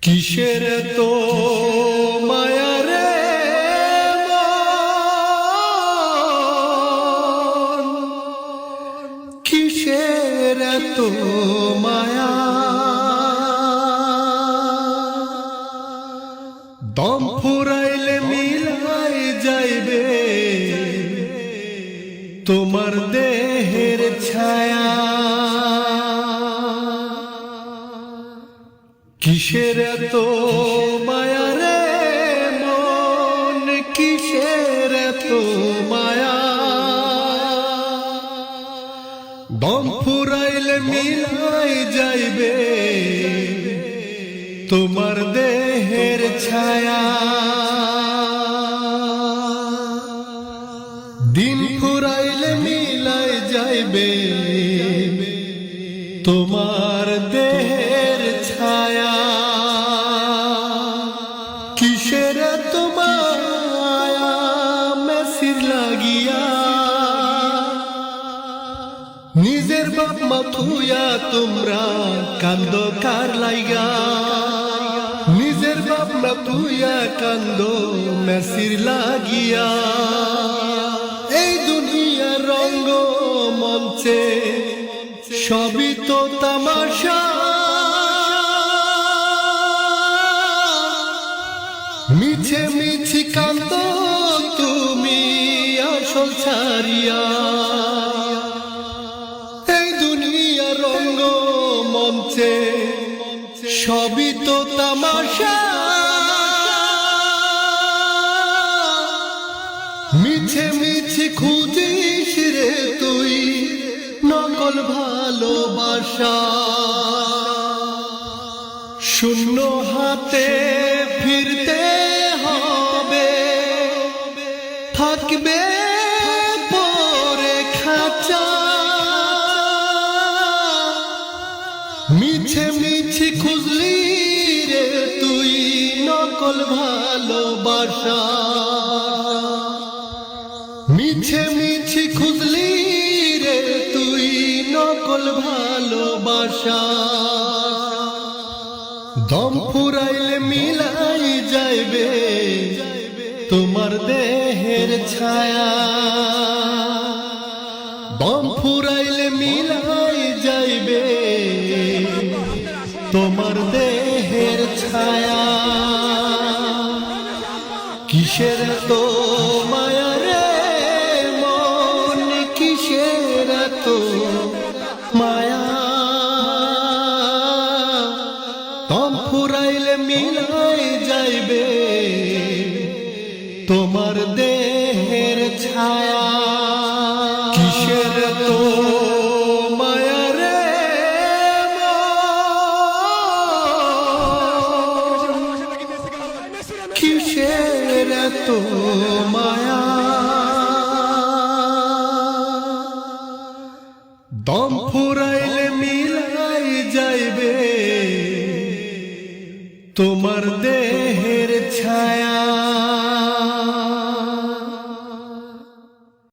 কিসের তো মায়া রে মন, কিসের তো মায়া, দম ফুরাইলে মিলাই যাইবে তোমার দেহের ছায়া। কিসের তো মায়া রে মন, কিসের তো মায়া, দম ফুরাইলে মিলাই যাইবে তোমার দেহের ছায়া। দিন ফুরাইলে মিলাই যাইবে তোমার দেহের ছায়া। কিসের তোমার মায়া মেসির লাগিয়া, নিজের বাপ মা থুয়া তোমরা কান্দ কার লাইগা, নিজের বাপ মা থুয়া কান্দ মেসির লাগিয়া। এই দুনিয়ার রঙ্গ মঞ্চে সবই তো তামাশা, মিছে মিছি কান্দ তুমি আসল ছাড়িয়া। এই দুনিয়ার রঙ্গ মঞ্চে সবই তো তামাশা, মিছে মিছি খুঁজিস রে তুই নকল ভালোবাসা। শূন্য হাতে ফিরতে হবে, থাকবে পরে খাঁচা। মিছে মিছি খুঁজলি রে তুই নকল ভালোবাসা, মিছে মিছি খুঁজলি রে তুই নকল ভালোবাসা। দম ফুরাইলে মিলাই যাইবে তোমার দেহের ছায়া, দম ফুরাইলে মিলাই যাইবে তোমার দেহের ছায়া। কিসের তো মায়া রে মন, কিসের তো মায়া, দম ফুরাইলে মিলাই যাইবে তোমার দেহের ছায়া। কিসের তো মায়া রে মন, কিসের তো মায়া, দম ফুরাইলে মিলাই যাইবে তোমার দেহের ছায়া।